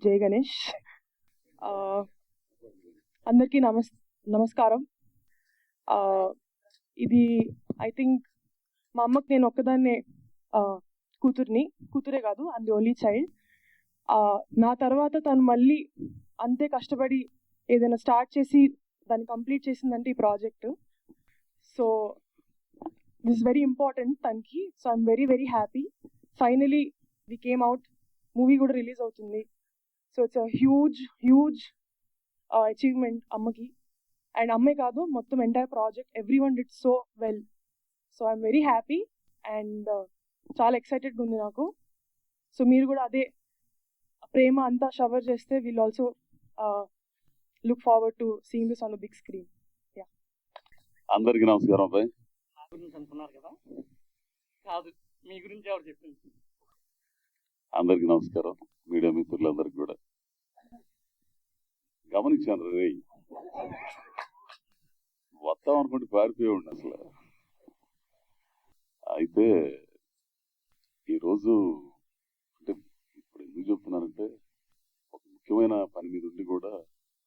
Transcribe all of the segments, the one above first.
జై గణేష్. అందరికీ నమస్కారం. ఇది ఐ థింక్ మా అమ్మకి నేను ఒక్కదాన్నే కూతురే కాదు, అండ్ ది ఓన్లీ చైల్డ్. నా తర్వాత తను మళ్ళీ అంతే కష్టపడి ఏదైనా స్టార్ట్ చేసి దాన్ని కంప్లీట్ చేసిందంటే ఈ project. So this very important తనకి. So I'm very very happy. Finally we came out. Movie కూడా రిలీజ్ అవుతుంది. So it's a huge achievement అమ్మకి. అండ్ అమ్మే కాదు, మొత్తం entire project every one did so well. So I'm very happy and చాలా ఎక్సైటెడ్గా ఉంది నాకు. సో మీరు కూడా అదే ప్రేమ అంతా షవర్ చేస్తే will also look forward to seeing this on the big screen. అందరికీ నమస్కారం. అబ్బాయి నా గురించి అనుకున్నారు కదా, కాదు మీ గురించి ఎవరు చెప్పింది. అందరికీ నమస్కారం. మీడియా మిత్రులందరికీ కూడా గమనించాను. రే వస్తాం అనుకుంటే పారిపోయి ఉండి అసలు. అయితే ఈరోజు అంటే ఇప్పుడు ఎందుకు చెప్తున్నానంటే, ఒక ముఖ్యమైన పని మీద ఉండి కూడా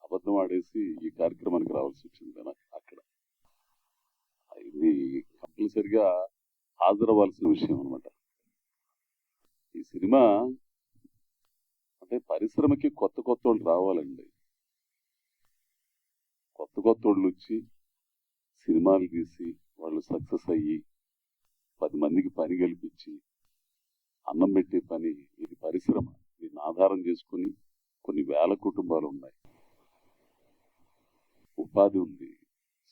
అబద్ధం ఆడేసి ఈ కార్యక్రమానికి రావాల్సి వచ్చింది కదా. అక్కడ ఇది కంపల్సరిగా హాజరవ్వాల్సిన విషయం అనమాట. ఈ సినిమా అంటే పరిశ్రమకి కొత్త వాళ్ళు రావాలండి. కొత్త వాళ్ళు వచ్చి సినిమాలు తీసి వాళ్ళు సక్సెస్ అయ్యి 10 మందికి పని కల్పించి అన్నం పెట్టే పని ఇది పరిశ్రమ. దీన్ని ఆధారం చేసుకుని కొన్ని వేల కుటుంబాలు ఉన్నాయి, ఉపాధి ఉంది.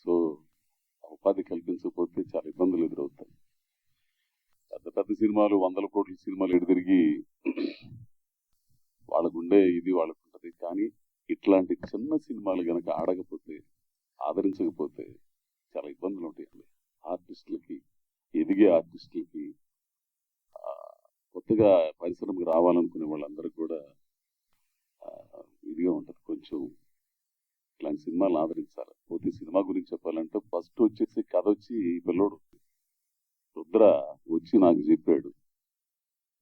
సో ఉపాధి కల్పించకపోతే చాలా ఇబ్బందులు ఎదురవుతాయి. పెద్ద సినిమాలు 100 కోట్ల సినిమాలు ఎడితిరిగి వాళ్ళకుండే ఇది వాళ్ళకు ఉంటుంది. కానీ ఇట్లాంటి చిన్న సినిమాలు కనుక ఆడకపోతే, ఆదరించకపోతే చాలా ఇబ్బందులు ఉంటాయండి. ఆర్టిస్టులకి, ఎదిగే ఆర్టిస్టులకి, కొత్తగా పరిశ్రమకు రావాలనుకునే వాళ్ళందరూ కూడా ఇదిగా ఉంటుంది. కొంచెం ఇట్లాంటి సినిమాలను ఆదరించాలి. పోతే సినిమా గురించి చెప్పాలంటే ఫస్ట్ వచ్చేసి కథ వచ్చి పిల్లోడు రుద్ర వచ్చి నాకు చెప్పాడు.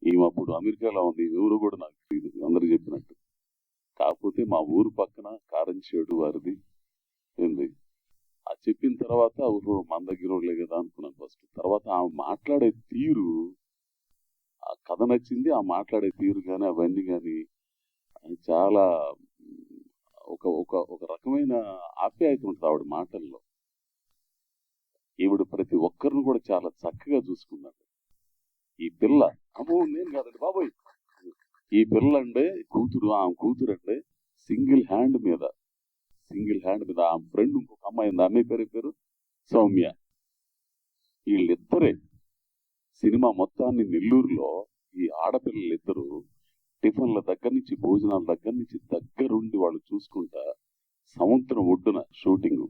ఈమె అప్పుడు అమెరికాలో ఉంది, ఎవరు కూడా నాకు తెలియదు, అందరూ చెప్పినట్టు. కాకపోతే మా ఊరు పక్కన కారంచేడు వారిది ఏంది అది చెప్పిన తర్వాత మన దగ్గర వాళ్ళే కదా అనుకున్నాను ఫస్ట్. తర్వాత ఆమె మాట్లాడే తీరు, ఆ కథ నచ్చింది. ఆ మాట్లాడే తీరు కానీ అవన్నీ కానీ చాలా ఒక ఒక ఒక రకమైన ఆప్యాయత ఉంటుంది ఆవిడ మాటల్లో. ఈవిడ ప్రతి ఒక్కరిని కూడా చాలా చక్కగా చూసుకున్నాడు. ఈ పిల్ల అమ్మో నేను కాదండి బాబోయ్, ఈ పిల్ల అంటే కూతురు, ఆమె కూతురు అంటే సింగిల్ హ్యాండ్ మీద ఆమె ఫ్రెండ్ ఇంకొక అమ్మాయి ఉంది, అమ్మాయి పేరు సౌమ్య. వీళ్ళిద్దరే సినిమా మొత్తాన్ని నెల్లూరులో ఈ ఆడపిల్లలిద్దరూ టిఫిన్ల దగ్గర నుంచి, భోజనాల దగ్గర నుంచి దగ్గరుండి వాళ్ళు చూసుకుంటా సముద్రం ఒడ్డున షూటింగ్.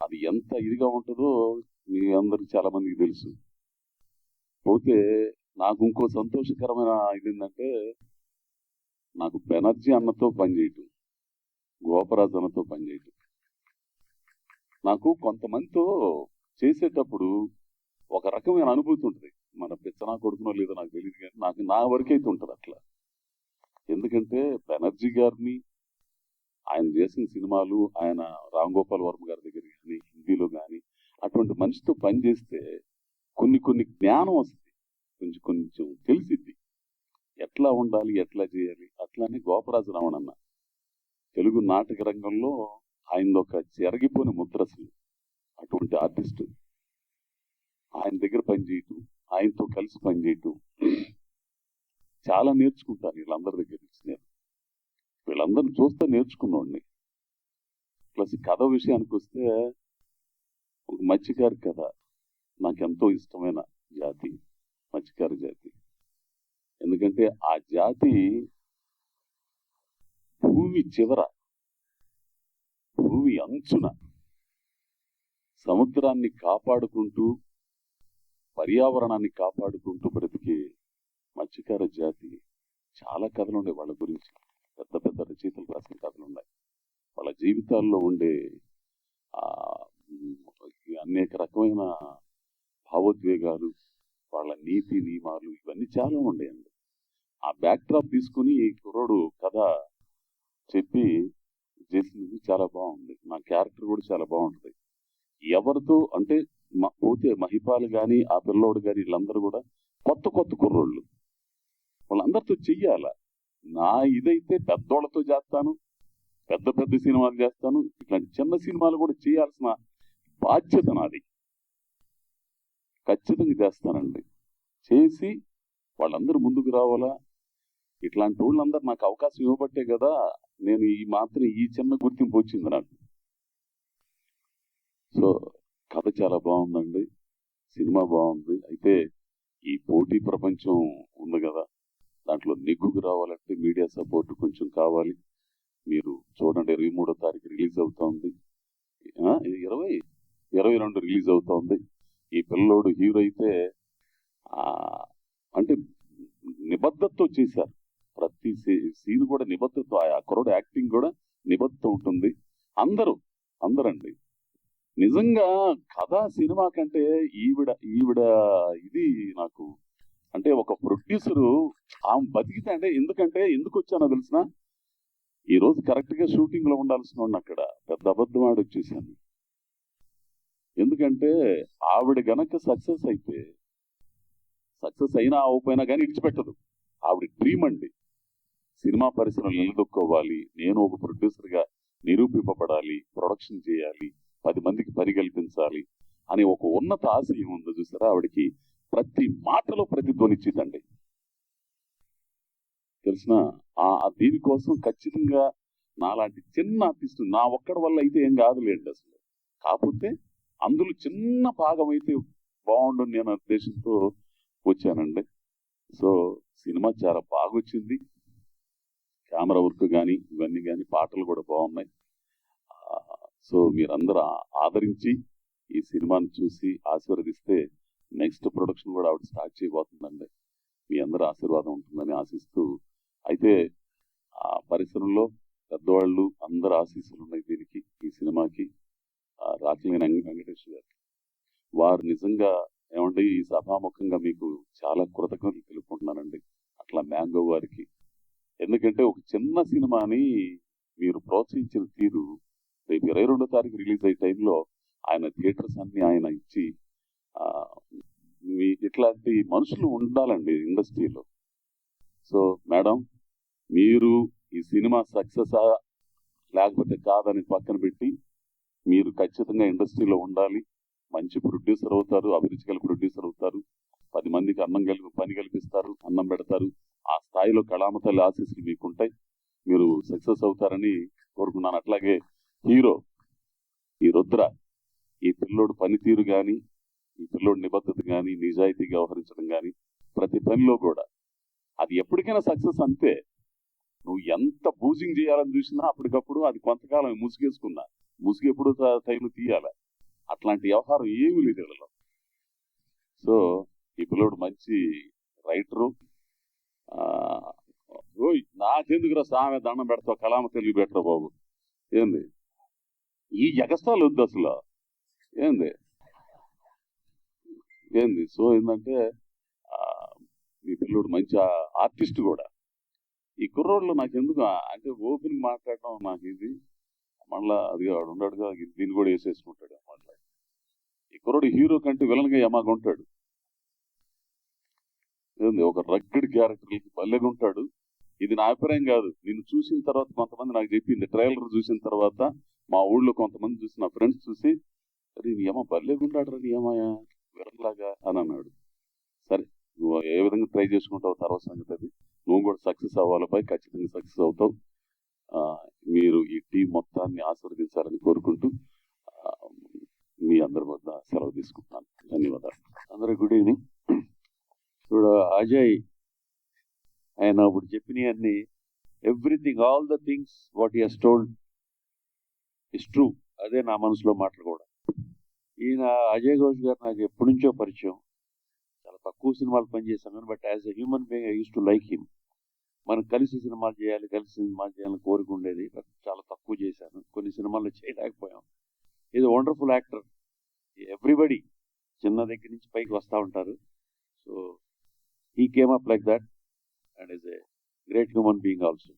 అది ఎంత ఇదిగా ఉంటుందో మీ అందరికి చాలా మందికి తెలుసు. పోతే నాకు ఇంకో సంతోషకరమైన ఇది ఏంటంటే, నాకు బెనర్జీ అన్నతో పనిచేయటం, గోపరాజు అన్నతో పనిచేయటం. నాకు కొంతమందితో చేసేటప్పుడు ఒక రకమైన అనుభూతి ఉంటుంది. మన పిచ్చనా కొడుకునో లేదో నాకు తెలియదు, కానీ నాకు నా వరకైతే ఉంటుంది అట్లా. ఎందుకంటే బెనర్జీ గారిని, ఆయన చేసిన సినిమాలు, ఆయన రామ్ గోపాల్ వర్మ గారి దగ్గర కానీ హిందీలో కానీ అటువంటి మనిషితో పనిచేస్తే కొన్ని జ్ఞానం వస్తుంది, కొంచెం తెలిసిద్ది ఎట్లా ఉండాలి, ఎట్లా చేయాలి. అట్లానే గోపరాజు రావణన్న తెలుగు నాటక రంగంలో ఆయన ఒక చెరగిపోయిన ముద్ర. అసలు అటువంటి ఆర్టిస్టు. ఆయన దగ్గర పనిచేయటం, ఆయనతో కలిసి పనిచేయటం చాలా నేర్చుకుంటాను వీళ్ళందరి దగ్గర నుంచి. నేను వీళ్ళందరిని చూస్తే నేర్చుకున్నోడిని. ప్లస్ కథ విషయానికి వస్తే, ఒక మత్స్యకారి కథ నాకెంతో ఇష్టమైన జాతి మత్స్యకారి జాతి. ఎందుకంటే ఆ జాతి భూమి చివర, భూమి అంచున సముద్రాన్ని కాపాడుకుంటూ, పర్యావరణాన్ని కాపాడుకుంటూ బ్రతికే మత్స్యకార జాతి. చాలా కథలు ఉన్నాయి వాళ్ళ గురించి, పెద్ద రచయితలు రాసిన కథలు ఉన్నాయి. వాళ్ళ జీవితాల్లో ఉండే అనేక రకమైన భావోద్వేగాలు, వాళ్ళ నీతి నియమాలు, ఇవన్నీ చాలా ఉండేయండి. ఆ బ్యాక్ డ్రాప్ తీసుకుని ఈ కుర్రోడు కథ చెప్పి చేసింది చాలా బాగుంది. నా క్యారెక్టర్ కూడా చాలా బాగుంటుంది. ఎవరితో అంటే పోతే మహిపాల్ గాని ఆ పిల్లోడు గాని వీళ్ళందరూ కూడా కొత్త కొత్త కుర్రోళ్ళు, వాళ్ళందరితో చెయ్యాల. నా ఇదైతే పెద్దోళ్ళతో చేస్తాను, పెద్ద పెద్ద సినిమాలు చేస్తాను, ఇట్లాంటి చిన్న సినిమాలు కూడా చేయాల్సిన బాధ్యత నాది. ఖచ్చితంగా చేస్తానండి. చేసి వాళ్ళందరూ ముందుకు రావాలా. ఇట్లాంటి వాళ్ళందరూ నాకు అవకాశం ఇవ్వబట్టే కదా నేను ఈ చిన్న గుర్తింపు వచ్చింది నాకు. సో కథ చాలా బాగుందండి, సినిమా బాగుంది. అయితే ఈ పోటీ ప్రపంచం ఉంది కదా, దాంట్లో నెగ్గుకు రావాలంటే మీడియా సపోర్ట్ కొంచెం కావాలి. మీరు చూడండి, 23వ తారీఖు రిలీజ్ అవుతోంది, 22 రిలీజ్ అవుతోంది. ఈ పిల్లోడు హీరో అయితే అంటే నిబద్ధతతో చేశారు. ప్రతి సీన్ కూడా నిబద్ధతతో, ఆ కుర్రోడు యాక్టింగ్ కూడా నిబద్ధత ఉంటుంది. అందరండి నిజంగా కథ సినిమా కంటే ఈవిడ ఇది నాకు అంటే ఒక ప్రొడ్యూసరు ఆమె బతికితే అంటే ఎందుకు వచ్చానో తెలిసిన, ఈ రోజు కరెక్ట్ గా షూటింగ్ లో ఉండాల్సిన వాడిని అక్కడ పెద్ద అబద్ధం ఆడి వచ్చేసాను. ఎందుకంటే ఆవిడ గనక సక్సెస్ అయితే, సక్సెస్ అయినా అవ్వకపోయినా కానీ ఇడిచిపెట్టదు. ఆవిడ డ్రీమ్ అండి, సినిమా పరిశ్రమలు నిలదొక్కోవాలి, నేను ఒక ప్రొడ్యూసర్ గా నిరూపింపబడాలి, ప్రొడక్షన్ చేయాలి, 10 మందికి పని కల్పించాలి అని ఒక ఉన్నత ఆశయం ఉంది చూసారా. ఆవిడకి ప్రతి మాటలో ప్రతిధ్వనిచ్చిందండి. తెలిసిన దీనికోసం ఖచ్చితంగా నాలాంటి చిన్న ఆర్టిస్ట్ నా ఒక్కడి వల్ల అయితే ఏం కాదులేండి అసలు. కాకపోతే అందులో చిన్న భాగం అయితే బాగుండు నేను ఉద్దేశంతో వచ్చానండి. సో సినిమా చాలా బాగొచ్చింది. కెమెరా వర్క్ కానీ ఇవన్నీ కానీ పాటలు కూడా బాగున్నాయి. సో మీరందరూ ఆదరించి ఈ సినిమాని చూసి ఆశీర్వదిస్తే నెక్స్ట్ ప్రొడక్షన్ కూడా ఆవిడ స్టార్ట్ చేయబోతుందండి. మీ అందరూ ఆశీర్వాదం ఉంటుందని ఆశిస్తూ, అయితే ఆ పరిశ్రమలో పెద్దవాళ్ళు అందరు ఆశీస్సులు ఉన్నాయి దీనికి, ఈ సినిమాకి. రాకిలేని వెంకటేష్ గారు వారు నిజంగా ఏమంటే ఈ సభాముఖంగా మీకు చాలా కృతజ్ఞతలు తెలుపుకుంటున్నానండి. అట్లా మ్యాంగో వారికి, ఎందుకంటే ఒక చిన్న సినిమాని మీరు ప్రోత్సహించిన తీరు, రేపు 22వ తారీఖు రిలీజ్ అయ్యే టైంలో ఆయన థియేటర్స్ అన్ని ఆయన ఇచ్చి ఇట్లాంటి మనుషులు ఉండాలండి ఇండస్ట్రీలో. సో మేడం, మీరు ఈ సినిమా సక్సెస్ లేకపోతే కాదని పక్కన పెట్టి మీరు ఖచ్చితంగా ఇండస్ట్రీలో ఉండాలి, మంచి ప్రొడ్యూసర్ అవుతారు, అభిరుచి గల ప్రొడ్యూసర్ అవుతారు, 10 మందికి పని కల్పిస్తారు, అన్నం పెడతారు. ఆ స్థాయిలో కళామతల్లి ఆశీస్సులు మీకుంటాయి, మీరు సక్సెస్ అవుతారని కోరుకున్నాను. అట్లాగే హీరో ఈ రుద్ర, ఈ పిల్లోడు పనితీరు కానీ, ఈ పిల్లోడు నిబద్ధత కానీ, నిజాయితీగా వ్యవహరించడం కానీ, ప్రతి పనిలో కూడా అది ఎప్పటికైనా సక్సెస్ అంతే. నువ్వు ఎంత బూజింగ్ చేయాలని చూసినా అప్పటికప్పుడు అది కొంతకాలం ముసుగు ఎప్పుడు టైం తీయాలి. అట్లాంటి వ్యవహారం ఏమీ లేదు వీళ్ళలో. సో ఈ పిల్లోడు మంచి రైటరు. నాకెందుకురా సామె దండం పెడతావు, కలామ తెలుగు పెట్టరా బాబు, ఏంది ఈ ఎగస్ట్రాలు వద్దు అసలు, ఏంది. సో ఏంటంటే ఈ పిల్లోడు మంచి ఆర్టిస్ట్ కూడా. ఈ కుర్రోళ్ళు నాకెందుకు అంటే ఓపెన్ మాట్లాడటం నాకు ఇది మళ్ళా అది వాడు ఉన్నాడుగా, దీన్ని కూడా వేసేసుకుంటాడు మళ్ళీ. ఈ కుర్రోడు హీరో కంటే విలన్ గా ఎమాగా ఉంటాడు, ఏంది ఒక రగ్గడ్ క్యారెక్టర్ భలేగా ఉంటాడు. ఇది నా అభిప్రాయం కాదు, నిన్ను చూసిన తర్వాత కొంతమంది నాకు చెప్పింది, ట్రైలర్ చూసిన తర్వాత మా ఊళ్ళో కొంతమంది చూసి, నా ఫ్రెండ్స్ చూసి, అరే నీ ఏమో భలేగా ఉంటాడు రా, నీ ఏమాయా విలన్ లాగా అని అన్నాడు. సరే నువ్వు ఏ విధంగా ట్రై చేసుకుంటావు తర్వాత సంగతి, అది నువ్వు కూడా సక్సెస్ అవ్వాలపై ఖచ్చితంగా సక్సెస్ అవుతావు. మీరు ఈ టీం మొత్తాన్ని ఆశీర్వదించాలని కోరుకుంటూ మీ అందరి వద్ద సెలవు తీసుకుంటున్నాను. ధన్యవాదాలు. అందరికి గుడ్ ఈవినింగ్. ఇప్పుడు అజయ్ ఆయన ఇప్పుడు చెప్పినవన్నీ everything, all the things what he has told is true. అదే నా మనసులో మాటలు కూడా. ఈయన అజయ్ ఘోష్ గారు నాకు ఎప్పటి నుంచో పరిచయం, చాలా తక్కువ సినిమాలు పనిచేశాను, but as a human being I use to like him. మనం కలిసి సినిమాలు చేయాలని కోరిక ఉండేది, బట్ చాలా తక్కువ చేశాను, కొన్ని సినిమాల్లో చేయలేకపోయాం. Is wonderful actor. ఎవ్రీబడి చిన్న దగ్గర నుంచి పైకి వస్తూ ఉంటారు. So he came up like that. And is a great human being also.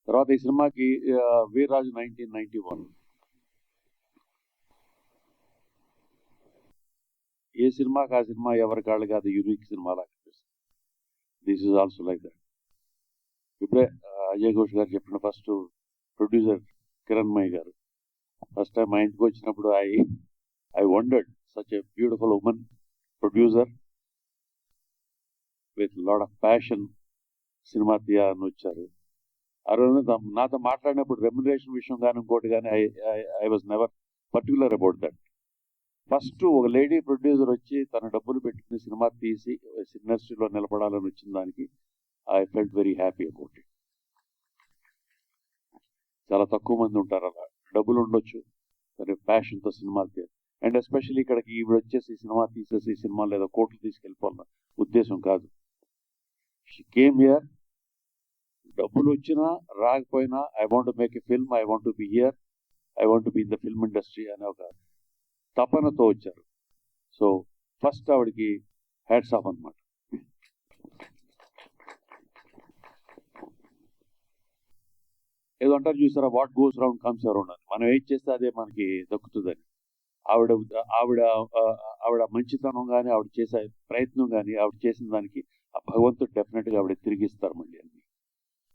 తర్వాత ఈ సినిమాకి వీర్రాజు 1991. ఏ సినిమాకి ఆ సినిమా ఎవరి కాళ్ళు కాదు యూనిక్ సినిమా లాగా అనిపిస్తుంది. This is also like that. ఇప్పుడే అజయ్ ఘోష్ గారు చెప్పిన ఫస్ట్ ప్రొడ్యూసర్ కిరణ్మయి గారు ఫస్ట్ టైం మా ఇంటికి వచ్చినప్పుడు I wondered such a beautiful women producer with lot of passion cinema తీయాలని వచ్చారు. ఆ రోజు నాతో మాట్లాడినప్పుడు రెమ్యునరేషన్ విషయం కానీ ఇంకోటి కానీ I was never particular about that. First ఒక లేడీ ప్రొడ్యూసర్ వచ్చి తన డబ్బులు పెట్టుకుని సినిమా తీసి ఇండస్ట్రీలో నిలబడాలని వచ్చిన దానికి I felt very happy about it. చాలా తక్కువ మంది ఉంటారు అలా, డబ్బులు ఉండొచ్చు సరే ప్యాషన్తో సినిమాలు తీయాలి. అండ్ ఎస్పెషల్లీ ఇక్కడికి ఈవిడ వచ్చేసి సినిమా తీసేసి సినిమా లేదా కోట్లు తీసుకెళ్ళిపోవాలన్న ఉద్దేశం కాదు. షీ కేమ్ హియర్, డబ్బులు వచ్చినా రాకపోయినా I want to make a film, I want to be here, I want to be in the film industry అనే ఒక తపనతో వచ్చారు. సో ఫస్ట్ ఆవిడకి హ్యాట్స్ ఆఫ్ అన్నమాట. ఏదో అంటారు చూసారా, what goes round comes around అని. మనం ఏం చేస్తే అదే మనకి దక్కుతుందని. ఆవిడ ఆవిడ ఆవిడ మంచితనం కానీ ఆవిడ చేసే ప్రయత్నం కానీ ఆవిడ చేసిన దానికి ఆ భగవంతుడు డెఫినెట్గా ఆవిడ తిరిగిస్తారు మళ్ళీ అని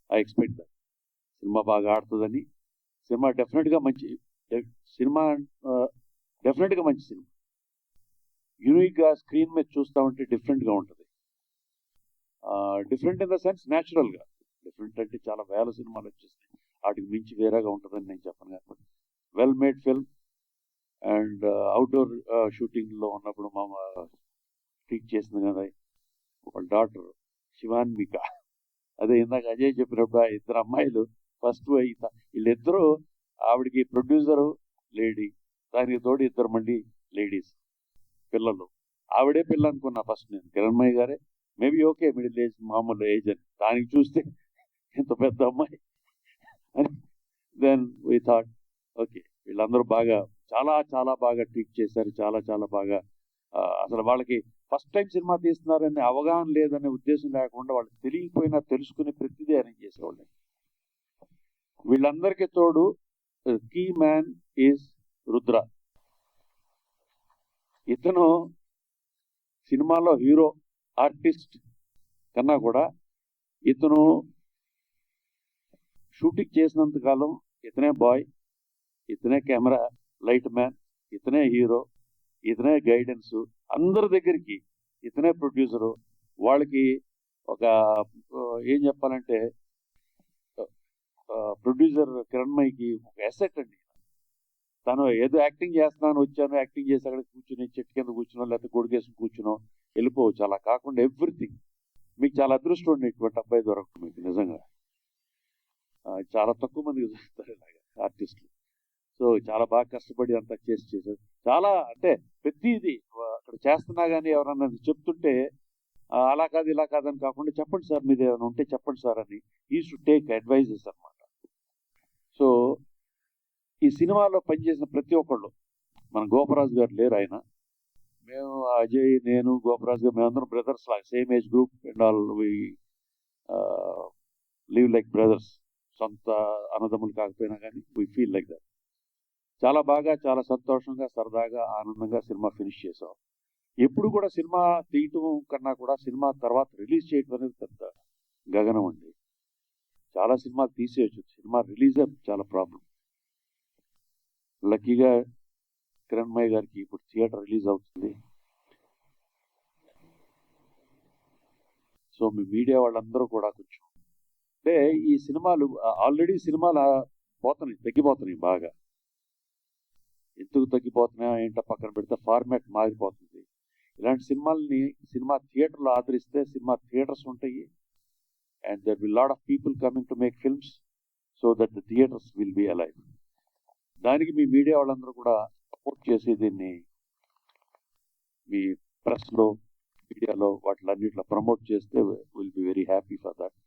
ఐ ఎక్స్పెక్ట్ దట్. సినిమా బాగా ఆడుతుందని, సినిమా డెఫినెట్గా మంచి సినిమా, డెఫినెట్గా మంచి సినిమా. యూనిక్గా స్క్రీన్ మీద చూస్తూ ఉంటే డిఫరెంట్గా ఉంటుంది. డిఫరెంట్ ఇన్ ద సెన్స్ న్యాచురల్గా. డిఫరెంట్ అంటే చాలా వేల సినిమాలు వచ్చేస్తాయి, వాటికి మించి వేరేగా ఉంటుందని నేను చెప్పను కాబట్టి well made film. And outdoor షూటింగ్లో ఉన్నప్పుడు మా ట్రీట్ చేసింది కదా వాళ్ళ డాటర్ శివాన్విక. అదే ఇందాక అజయ్ చెప్పినప్పుడు ఆ ఇద్దరు అమ్మాయిలు ఫస్ట్ వీళ్ళిద్దరూ ఆవిడకి ప్రొడ్యూసరు లేడీ, దానికి తోడు ఇద్దరు మళ్ళీ లేడీస్ పిల్లలు. ఆవిడే పిల్ల అనుకున్నా ఫస్ట్ నేను, కిరణ్మయి గారే మేబీ ఓకే మిడిల్ ఏజ్ మామూలు ఏజ్ అని, దానికి చూస్తే ఇంత పెద్ద అమ్మాయి అని. దెన్ వీ థాట్ ఓకే వీళ్ళందరూ బాగా చాలా చాలా బాగా ట్రీట్ చేశారు, చాలా చాలా బాగా. అసలు వాళ్ళకి ఫస్ట్ టైం సినిమా తీస్తున్నారనే అవగాహన లేదనే ఉద్దేశం లేకుండా వాళ్ళకి తెలియకపోయినా తెలుసుకుని ప్రతిదీ అరేంజ్ చేసేవాళ్ళు. వీళ్ళందరికీ తోడు కీ మ్యాన్ ఈజ్ రుద్ర. ఇతను సినిమాలో హీరో ఆర్టిస్ట్ కన్నా కూడా ఇతను షూటింగ్ చేసినంత కాలం ఇతనే బాయ్, ఇతనే కెమెరా లైట్ మ్యాన్, ఇతనే హీరో, ఇతనే గైడెన్స్, అందరి దగ్గరికి ఇతనే ప్రొడ్యూసరు. వాళ్ళకి ఒక ఏం చెప్పాలంటే ప్రొడ్యూసర్ కిరణ్మయికి ఒక అసెట్ అండి. తను ఏదో యాక్టింగ్ చేస్తున్నాను వచ్చాను, యాక్టింగ్ చేసి అక్కడ కూర్చుని చెట్టు కింద కూర్చునో లేకపోతే గొడుగేసుకుని కూర్చునో వెళ్ళిపోవచ్చు. అలా కాకుండా ఎవ్రీథింగ్. మీకు చాలా అదృష్టం ఉండి ఇటువంటి అబ్బాయి దొరకదు మీకు నిజంగా. చాలా తక్కువ మందికి దొరుకుతారు ఇలాగా ఆర్టిస్టులు. సో చాలా బాగా కష్టపడి అంతా చేశారు. చాలా అంటే ప్రతిదీ అక్కడ చేస్తున్నా కానీ ఎవరన్నా చెప్తుంటే అలా కాదు ఇలా కాదని కాకుండా చెప్పండి సార్ మీరు ఏమైనా ఉంటే చెప్పండి సార్ అని ఈజ్ టు టేక్ అడ్వైజెస్ అనమాట. సో ఈ సినిమాలో పనిచేసిన ప్రతి ఒక్కళ్ళు, మన గోపరాజు గారు లేరు, ఆయన మేము అజయ్ నేను గోపరాజు గారు మేమందరం బ్రదర్స్ లాగా same age group and all we live like brothers. సొంత అన్నదమ్ములు కాకపోయినా కానీ వీ ఫీల్ లైక్ దట్. చాలా బాగా చాలా సంతోషంగా సరదాగా ఆనందంగా సినిమా ఫినిష్ చేసాం. ఎప్పుడు కూడా సినిమా తీయటం కన్నా కూడా సినిమా తర్వాత రిలీజ్ చేయటం అనేది పెద్ద గగనం అండి. చాలా సినిమాలు తీసేయచ్చు, సినిమా రిలీజ్ చాలా ప్రాబ్లం. లక్కీగా కిరణ్మయి గారికి ఇప్పుడు థియేటర్ రిలీజ్ అవుతుంది. సో మీ మీడియా వాళ్ళందరూ కూడా కొంచెం అంటే ఈ సినిమాలు ఆల్రెడీ సినిమాలు తగ్గిపోతున్నాయి బాగా. ఎందుకు తగ్గిపోతున్నాయో ఏంటో పక్కన పెడితే ఫార్మాట్ మారిపోతుంది. ఇలాంటి సినిమా థియేటర్లో ఆదరిస్తే సినిమా థియేటర్స్ ఉంటాయి and there will lot of people coming to make films so that the theatres will be alive. దానికి మీ మీడియా వాళ్ళందరూ కూడా సపోర్ట్ చేసి దీన్ని మీ ప్రెస్లో మీడియాలో వాటిలన్నిట్లో ప్రమోట్ చేస్తే will be very happy for that.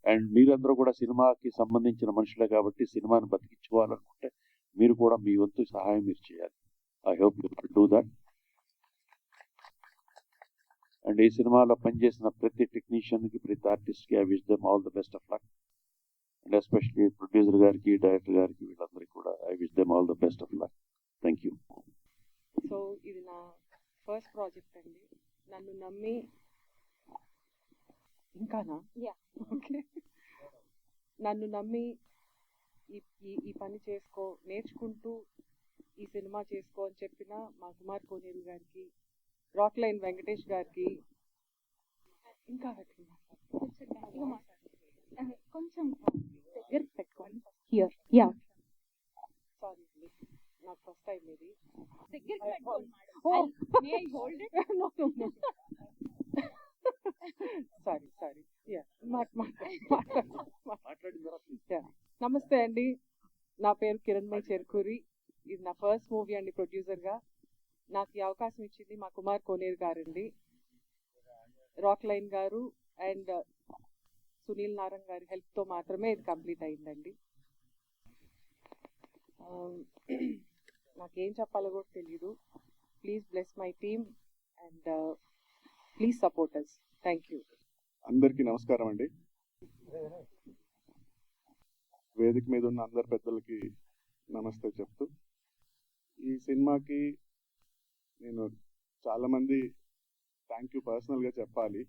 And మీరందరూ కూడా సినిమాకి సంబంధించిన మనుషులే కాబట్టి సినిమాని బతికించుకోవాలనుకుంటే మీరు కూడా మీ వంతు సహాయం మీరు చేయాలి. I hope you will do that. And ఈ సినిమాలో పనిచేసిన ప్రతి టెక్నీషియన్ టెక్నీషియన్కి ప్రతి ఆర్టిస్ట్కి I wish them all the best of luck. And especially producer గారికి, డైరెక్టర్ గారికి, వీళ్ళందరికీ కూడా I wish them all the best of luck. Thank you. So ఇది నా ఫస్ట్ ప్రాజెక్ట్ అండి. నన్ను నమ్మి ఇంకానా ఓకే నన్ను నమ్మి ఈ పని చేసుకో, నేర్చుకుంటూ ఈ సినిమా చేసుకో అని చెప్పిన మా కుమార్ కోనేరు గారికి, రాక్ లైన్ వెంకటేష్ గారికి, ఇంకా కొంచెం దగ్గర పెట్టుకోండి. హియర్ యా సారీ అండి, నాకు ఫస్ట్ టైం ఇది. దగ్గర సారీ నమస్తే అండి, నా పేరు కిరణ్మయి చెర్కూరి. ఇది నా ఫస్ట్ మూవీ అండి ప్రొడ్యూసర్గా. నాకు ఈ అవకాశం ఇచ్చింది మా కుమార్ కోనేరు గారండి, రాక్ లైన్ గారు అండ్ సునీల్ నారంగ్ గారి హెల్ప్తో మాత్రమే ఇది కంప్లీట్ అయిందండి. నాకేం చెప్పాలో కూడా తెలీదు. Please bless my team and please support us. Thank you. అందరికీ నమస్కారం అండి. వేదిక మీద ఉన్న అందరి పెద్దలకి నమస్తే చెప్తూ, ఈ సినిమాకి నేను చాలామంది థ్యాంక్ యూ పర్సనల్గా చెప్పాలి.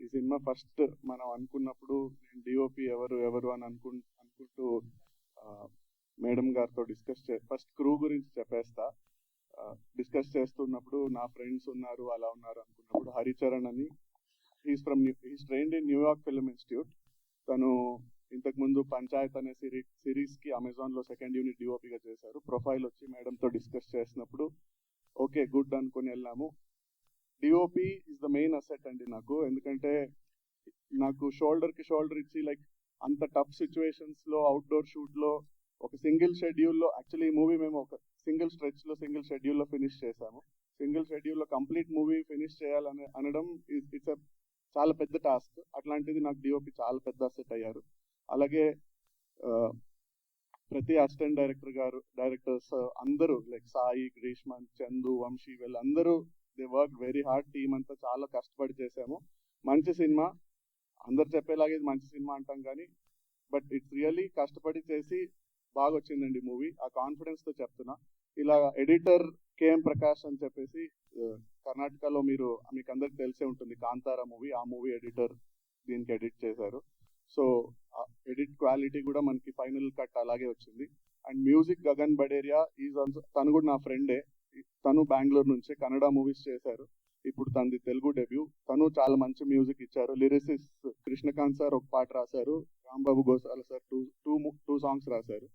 ఈ సినిమా ఫస్ట్ మనం అనుకున్నప్పుడు నేను డిఓపి ఎవరు అని అనుకుంటూ మేడం గారితో ఫస్ట్ క్రూ గురించి చెప్పేస్తా. డిస్కస్ చేస్తున్నప్పుడు నా ఫ్రెండ్స్ ఉన్నారు, అలా ఉన్నారు అనుకున్నప్పుడు హరిచరణ్ అని, he's trained in New York film institute. తను ఇంతకుముందు పంచాయత్ అనే సిరీస్కి అమెజాన్లో సెకండ్ యూనిట్ డిఓపిగా చేశారు. ప్రొఫైల్ వచ్చి మేడంతో డిస్కస్ చేసినప్పుడు ఓకే గుడ్ అనుకుని వెళ్ళాము. DOP is the main asset అండి నాకు, ఎందుకంటే నాకు షోల్డర్కి షోల్డర్ ఇచ్చి లైక్ అంత టఫ్ సిచ్యువేషన్స్లో అవుట్డోర్ షూట్లో ఒక సింగిల్ షెడ్యూల్లో, యాక్చువల్లీ ఈ మూవీ మేము ఒక సింగిల్ స్ట్రెచ్లో సింగిల్ షెడ్యూల్లో ఫినిష్ చేశాము. సింగిల్ షెడ్యూల్లో కంప్లీట్ మూవీ ఫినిష్ చేయాలని అనడం ఇట్స్ చాలా పెద్ద టాస్క్. అట్లాంటిది నాకు డిఓపి చాలా పెద్ద అసెట్ అయ్యారు. అలాగే ప్రతి అసిస్టెంట్ డైరెక్టర్స్ అందరూ లైక్ సాయి, గ్రీష్మన్, చందు, వంశీ, వీళ్ళందరూ they work very hard. Team అంతా చాలా కష్టపడి చేసాము. మంచి సినిమా, అందరు చెప్పేలాగే ఇది మంచి సినిమా అంటాం కానీ బట్ ఇట్స్ రియల్లీ కష్టపడి చేసి బాగా వచ్చిందండి మూవీ. ఆ కాన్ఫిడెన్స్తో చెప్తున్నా. ఇలా ఎడిటర్ కేఎం ప్రకాష్ అని చెప్పేసి కర్ణాటకలో మీకు అందరికి తెలిసే ఉంటుంది, కాంతారా మూవీ, ఆ మూవీ ఎడిటర్ దీనికి ఎడిట్ చేశారు. సో ఎడిట్ క్వాలిటీ కూడా మనకి ఫైనల్ కట్ అలాగే వచ్చింది. And music Gagan Baderia is also, తను కూడా నా ఫ్రెండే. తను బెంగళూరు నుంచే కన్నడ మూవీస్ చేశారు. ఇప్పుడు తనది తెలుగు డెబ్యూ. తను చాలా మంచి మ్యూజిక్ ఇచ్చారు. లిరిసిస్ట్ కృష్ణకాంత్ సార్ ఒక పాట రాశారు, Rambabu Gosala sir two songs రాశారు.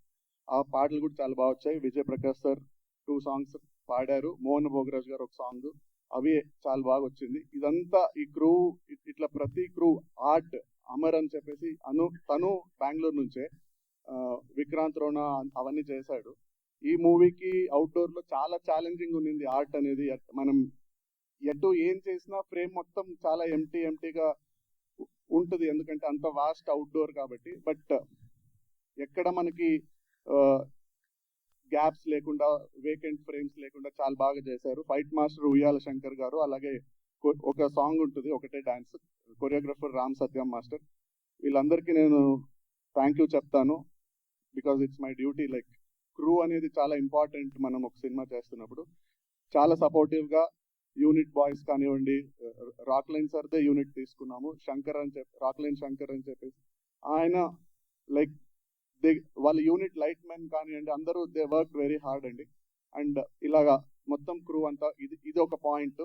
ఆ పాటలు కూడా చాలా బాగా వచ్చాయి. విజయ్ ప్రకాష్ సార్ 2 సాంగ్స్ పాడారు, మోహన్ భోగరాజ్ గారు ఒక సాంగ్, అవి చాలా బాగా వచ్చింది. ఇదంతా ఈ క్రూ, ఇట్లా ప్రతి క్రూ ఆర్ట్ అమర్ అని చెప్పేసి తను బెంగళూరు నుంచే, విక్రాంత్ రోనా అవన్నీ చేశాడు. ఈ మూవీకి అవుట్డోర్లో చాలా ఛాలెంజింగ్ ఉంది ఆర్ట్ అనేది. మనం ఎటు ఏం చేసినా ఫ్రేమ్ మొత్తం చాలా ఎంటీగా ఉంటుంది, ఎందుకంటే అంత వాస్ట్ అవుట్డోర్ కాబట్టి. బట్ ఎక్కడ మనకి గ్యాప్స్ లేకుండా, వేకెంట్ ఫ్రేమ్స్ లేకుండా చాలా బాగా చేశారు. ఫైట్ మాస్టర్ ఉయ్యాల శంకర్ గారు, అలాగే ఒక సాంగ్ ఉంటుంది, ఒకటే డాన్స్, కొరియోగ్రఫర్ రామ్ సత్యం మాస్టర్. వీళ్ళందరికీ నేను థ్యాంక్ యూ చెప్తాను, because it's my duty. Like crew అనేది చాలా ఇంపార్టెంట్ మనం ఒక సినిమా చేస్తున్నప్పుడు. చాలా సపోర్టివ్గా యూనిట్ బాయ్స్ కానివ్వండి, రాక్ లైన్ సార్దే యూనిట్ తీసుకున్నాము, రాక్ లైన్ శంకర్ అని చెప్పేసి ఆయన, లైక్ వాళ్ళ యూనిట్ లైట్ మెన్ కానివ్వండి, అందరూ దే వర్క్ వెరీ హార్డ్ అండి. అండ్ ఇలాగా మొత్తం క్రూ అంతా ఇది ఒక పాయింట్.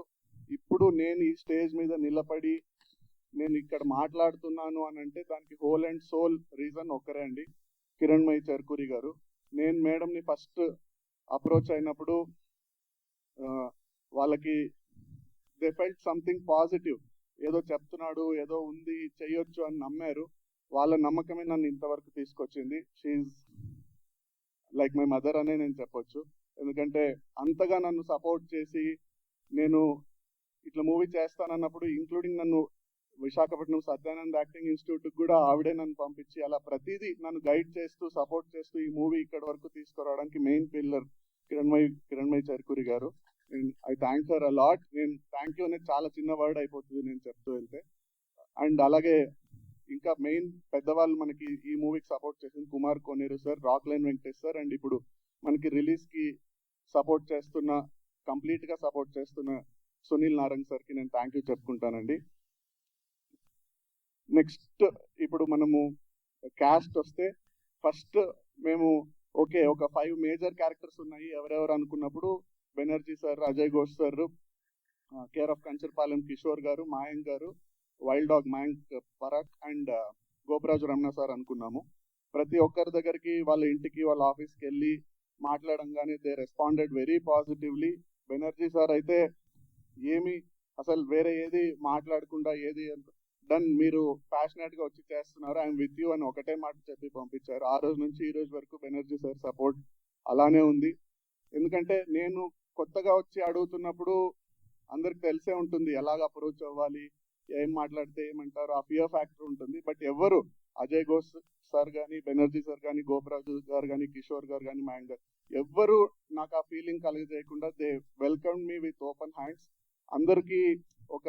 ఇప్పుడు నేను ఈ స్టేజ్ మీద నిలబడి నేను ఇక్కడ మాట్లాడుతున్నాను అని అంటే దానికి హోల్ అండ్ సోల్ రీజన్ ఒక్కరే అండి, కిరణ్మయి చెర్కూరి గారు. నేను మేడంని ఫస్ట్ అప్రోచ్ అయినప్పుడు వాళ్ళకి దే ఫెల్ట్ సంథింగ్ పాజిటివ్, ఏదో చెప్తున్నాడు, ఏదో ఉంది, చెయ్యొచ్చు అని నమ్మారు. వాళ్ళ నమ్మకమే నన్ను ఇంతవరకు తీసుకొచ్చింది. షీఈ్ లైక్ మై మదర్ అనే నేను చెప్పొచ్చు, ఎందుకంటే అంతగా నన్ను సపోర్ట్ చేసి, నేను ఇట్లా మూవీ చేస్తానన్నప్పుడు ఇంక్లూడింగ్ నన్ను విశాఖపట్నం సత్యానంద్ యాక్టింగ్ ఇన్స్టిట్యూట్కి కూడా ఆవిడే నన్ను పంపించి అలా ప్రతిదీ నన్ను గైడ్ చేస్తూ సపోర్ట్ చేస్తూ ఈ మూవీ ఇక్కడ వరకు తీసుకురావడానికి మెయిన్ పిల్లర్ కిరణ్మయి చెర్కూరి గారు. I thank her a lot. నేను థ్యాంక్ యూ అనేది చాలా చిన్న వర్డ్ అయిపోతుంది నేను చెప్తూ వెళ్తే. అండ్ అలాగే ఇంకా మెయిన్ పెద్దవాళ్ళు మనకి ఈ మూవీకి సపోర్ట్ చేసింది Kumar Koneru sir, Rockline Venkatesh sir, and ఇప్పుడు మనకి రిలీజ్కి సపోర్ట్ చేస్తున్న కంప్లీట్గా సపోర్ట్ చేస్తున్న సునీల్ నారంగ్ సార్కి నేను థ్యాంక్ యూ చెప్పుకుంటానండి. నెక్స్ట్ ఇప్పుడు మనము క్యాస్ట్ వస్తే ఫస్ట్ మేము ఓకే ఒక 5 మేజర్ క్యారెక్టర్స్ ఉన్నాయి ఎవరెవరు అనుకున్నప్పుడు Banerjee sir, Ajay Ghosh sir, care of Kancharapalem Kishore గారు, మాయంక్ గారు, wild dog Mayank Parakh and Goparaju Ramana sir అనుకున్నాము. ప్రతి ఒక్కరి దగ్గరికి వాళ్ళ ఇంటికి వాళ్ళ ఆఫీస్కి వెళ్ళి మాట్లాడంగానే they responded very positively. Banerjee sir అయితే ఏమి అసలు వేరే ఏది మాట్లాడకుండా ఏది డన్ మీరు ప్యాషనెట్గా వచ్చి చేస్తున్నారు, ఐఎమ్ విత్ యూ అని ఒకటే మాట చెప్పి పంపించారు. ఆ రోజు నుంచి ఈ రోజు వరకు బెనర్జీ సార్ సపోర్ట్ అలానే ఉంది. ఎందుకంటే నేను కొత్తగా వచ్చి అడుగుతున్నప్పుడు అందరికి తెలిసే ఉంటుంది ఎలాగ అప్రోచ్ అవ్వాలి, ఏం మాట్లాడితే ఏమంటారు, ఆ ఫియర్ ఫ్యాక్టర్ ఉంటుంది. బట్ ఎవరు అజయ్ ఘోష్ సార్ కానీ, బెనర్జీ సార్ కానీ, గోపరాజు గారు కానీ, కిషోర్ గారు కానీ, మాయంక్ గారు ఎవ్వరు నాకు ఆ ఫీలింగ్ కలగజేయకుండా they welcome me with open hands. అందరికీ ఒక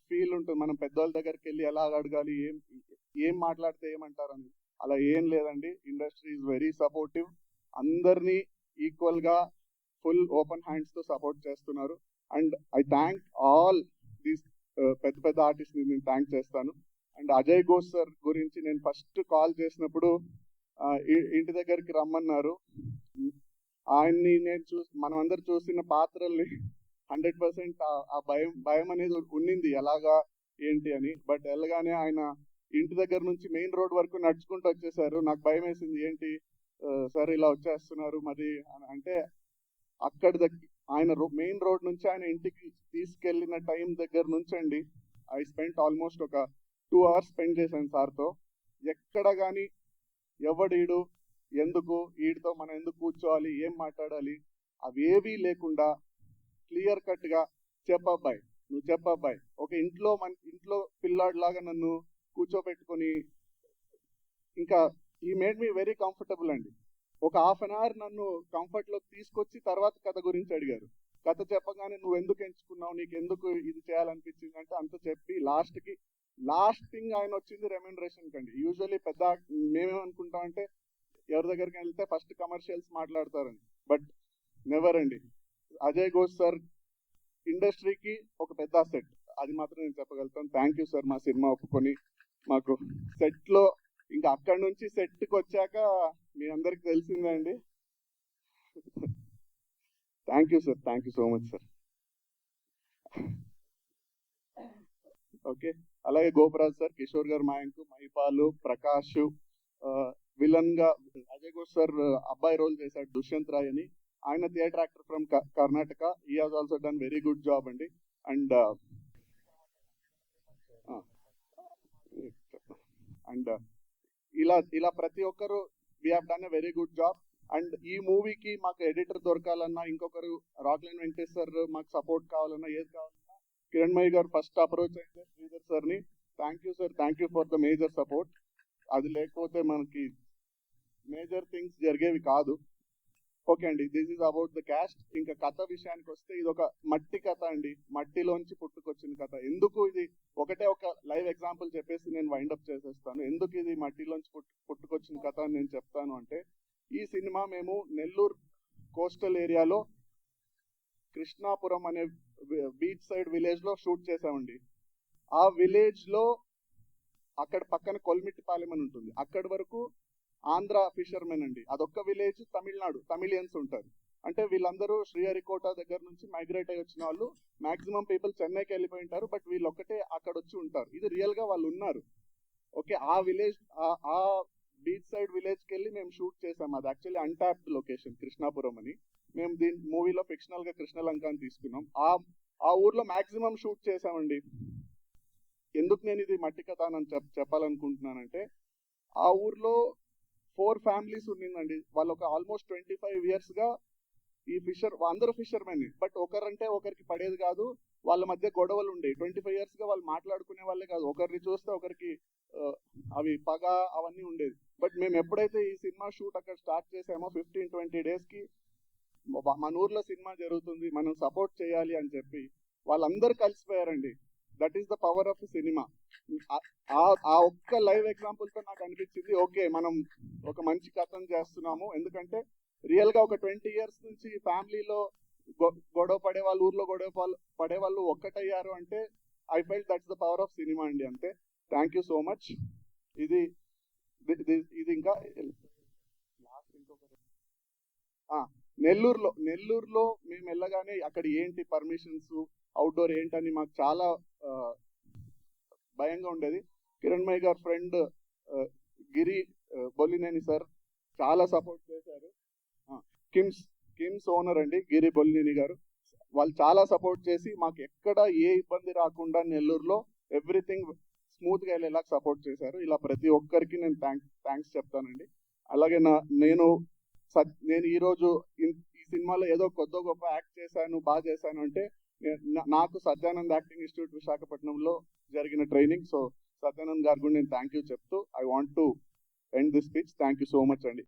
ఫీల్ ఉంటుంది మనం పెద్దవాళ్ళ దగ్గరికి వెళ్ళి ఎలా అడగాలి, ఏం మాట్లాడితే ఏమంటారని. అలా ఏం లేదండి, ఇండస్ట్రీ ఈజ్ వెరీ సపోర్టివ్. అందరినీ ఈక్వల్గా ఫుల్ ఓపెన్ హ్యాండ్స్తో సపోర్ట్ చేస్తున్నారు. And I thank all these పెద్ద పెద్ద ఆర్టిస్ట్ని నేను థ్యాంక్ చేస్తాను. అండ్ అజయ్ ఘోష్ సార్ గురించి నేను ఫస్ట్ కాల్ చేసినప్పుడు ఇంటి దగ్గరికి రమ్మన్నారు. ఆయన్ని నేను మనం అందరు చూసిన పాత్రల్ని 100% ఆ భయం అనేది ఉండింది ఎలాగా ఏంటి అని. బట్ వెళ్ళగానే ఆయన ఇంటి దగ్గర నుంచి మెయిన్ రోడ్ వరకు నడుచుకుంటూ వచ్చేసారు. నాకు భయం వేసింది, ఏంటి సార్ ఇలా వచ్చేస్తున్నారు మరి అంటే. అక్కడ ఆయన మెయిన్ రోడ్ నుంచి ఆయన ఇంటికి తీసుకెళ్ళిన టైం దగ్గర నుంచి అండి ఐ స్పెంట్ ఆల్మోస్ట్ ఒక 2 hours స్పెండ్ చేశాను సార్తో. ఎక్కడ కానీ ఎవడీడు, ఎందుకు వీడితో మనం ఎందుకు కూర్చోవాలి, ఏం మాట్లాడాలి, అవేవీ లేకుండా క్లియర్ కట్గా చెప్పబ్బాయి, నువ్వు చెప్పబ్బాయి. ఒక ఇంట్లో పిల్లాడిలాగా నన్ను కూర్చోబెట్టుకొని ఇంకా ఈ మేడ్ మీ వెరీ కంఫర్టబుల్ అండి. ఒక 1/2 hour నన్ను కంఫర్ట్లోకి తీసుకొచ్చి తర్వాత కథ గురించి అడిగారు. కథ చెప్పగానే నువ్వు ఎందుకు ఎంచుకున్నావు, నీకు ఎందుకు ఇది చేయాలనిపించింది అంటే అంత చెప్పి లాస్ట్ థింగ్ ఆయన వచ్చింది రెమ్యూనరేషన్ కండి. యూజువల్లీ పెద్ద మేమేమనుకుంటాం అంటే ఎవరి దగ్గరికి వెళ్తే ఫస్ట్ కమర్షియల్స్ మాట్లాడతారని, బట్ నెవర్ అండి. అజయ్ ఘోష్ సార్ ఇండస్ట్రీకి ఒక పెద్ద సెట్, అది మాత్రం నేను చెప్పగలుగుతాను. థ్యాంక్ యూ సార్ మా సినిమా ఒప్పుకొని మాకు సెట్లో. ఇంకా అక్కడి నుంచి సెట్కి వచ్చాక మీ అందరికి తెలిసిందే అండి. Thank you sir, thank you so much sir. Okay, అలాగే గోపరాజ్ సార్, కిషోర్ గారు, మాయంకు, మహిపాలు, ప్రకాష్, విలన్ గా అజయ్ ఘోష్ సార్ అబ్బాయి రోల్ చేశాడు దుష్యంత్ రాయ్ అని. ఆయన theatre actor from Karnataka. He has also done very good job అండి. అండ్ ఇలా ప్రతి ఒక్కరు we have done a very good job. And ఈ మూవీకి మాకు ఎడిటర్ దొరకాలన్నా, ఇంకొకరు రాక్లైన్ వెంకటేష్ సార్ మాకు సపోర్ట్ కావాలన్నా, ఏది కావాలన్నా కిరణ్మయ్య గారు ఫస్ట్ అప్రోచ్ అయితే శ్రీధర్ సార్ని. Thank you sir, thank you for the major support. అది లేకపోతే మనకి మేజర్ థింగ్స్ జరిగేవి కాదు. ఓకే అండి, this is about the cast. ఇంకా కథ విషయానికి వస్తే ఇది ఒక మట్టి కథ అండి, మట్టిలోంచి పుట్టుకొచ్చిన కథ. ఎందుకు ఇది ఒకటే ఒక లైవ్ ఎగ్జాంపుల్ చెప్పేసి నేను వైండప్ చేసేస్తాను. ఎందుకు ఇది మట్టిలోంచి పుట్టుకొచ్చిన కథ అని నేను చెప్తాను అంటే, ఈ సినిమా మేము నెల్లూరు కోస్టల్ ఏరియాలో కృష్ణాపురం అనే బీచ్ సైడ్ విలేజ్ లో షూట్ చేసామండి. ఆ విలేజ్ లో అక్కడ పక్కన కొల్మిట్టిపాలెం అని ఉంటుంది, అక్కడి వరకు ఆంధ్ర ఫిషర్మెన్ అండి. అదొక్క విలేజ్ తమిళనాడు, తమిళియన్స్ ఉంటారు. అంటే వీళ్ళందరూ శ్రీహరికోట దగ్గర నుంచి మైగ్రేట్ అయ్యి వచ్చిన వాళ్ళు. మాక్సిమం పీపుల్ చెన్నైకి వెళ్ళిపోయి ఉంటారు, బట్ వీళ్ళు ఒక్కటే అక్కడ వచ్చి ఉంటారు. ఇది రియల్ గా వాళ్ళు ఉన్నారు. ఓకే, ఆ విలేజ్, ఆ బీచ్ సైడ్ విలేజ్కి వెళ్ళి మేము షూట్ చేసాం. అది యాక్చువల్లీ అన్టాప్డ్ లొకేషన్ కృష్ణాపురం అని. మేము దీని మూవీలో ఫిక్షనల్ గా కృష్ణలంక అని తీసుకున్నాం. ఆ ఊర్లో మాక్సిమం షూట్ చేసామండి. ఎందుకు నేను ఇది మట్టి కథ అని చెప్పాలనుకుంటున్నానంటే, ఆ ఊర్లో 4 families ఉండిందండి. వాళ్ళు ఒక ఆల్మోస్ట్ 25 years గా ఈ అందరూ ఫిషర్మెన్. బట్ ఒకరంటే ఒకరికి పడేది కాదు, వాళ్ళ మధ్య గొడవలు ఉండేవి. 25 years గా వాళ్ళు మాట్లాడుకునే వాళ్ళే కాదు, ఒకరిని చూస్తే ఒకరికి అవి పగ అవన్నీ ఉండేది. బట్ మేము ఎప్పుడైతే ఈ సినిమా షూట్ అక్కడ స్టార్ట్ చేసామో 15-20 days కి మన ఊర్లో సినిమా జరుగుతుంది, మనం సపోర్ట్ చేయాలి అని చెప్పి వాళ్ళందరూ కలిసిపోయారండి. That is the power of cinema. ఆ ఒక్క లైవ్ ఎగ్జాంపుల్ తో నాకు అనిపించింది ఓకే మనం ఒక మంచి కథను చేస్తున్నాము. ఎందుకంటే రియల్ గా ఒక 20 years నుంచి ఫ్యామిలీలో గొడవ పడేవాళ్ళు, ఊర్లో గొడవ పడేవాళ్ళు ఒక్కటయ్యారు అంటే I felt that's the power of cinema అండి. అంతే. Thank you so much. ఇది ఇంకా నెల్లూరులో మేము వెళ్ళగానే అక్కడ ఏంటి పర్మిషన్స్, అవుట్డోర్ ఏంటని మాకు చాలా భయంగా ఉండేది. కిరణ్మయ్య గారు ఫ్రెండ్ గిరి బొల్లినేని సార్ చాలా సపోర్ట్ చేశారు. కిమ్స్ ఓనర్ అండి గిరి బొల్లినేని గారు, వాళ్ళు చాలా సపోర్ట్ చేసి మాకు ఎక్కడ ఏ ఇబ్బంది రాకుండా నెల్లూరులో ఎవ్రీథింగ్ స్మూత్ గా వెళ్ళేలా సపోర్ట్ చేశారు. ఇలా ప్రతి ఒక్కరికి నేను థ్యాంక్స్ చెప్తానండి. అలాగే నేను ఈరోజు ఈ సినిమాలో ఏదో కొత్త గొప్ప యాక్ట్ చేశాను, బాగా చేశాను అంటే నాకు సత్యానంద్ యాక్టింగ్ ఇన్స్టిట్యూట్ విశాఖపట్నంలో జరిగిన ట్రైనింగ్. సో సత్యానంద్ గారు కూడా నేను థ్యాంక్ యూ చెప్తూ I want to end this speech. Thank you so much అండి.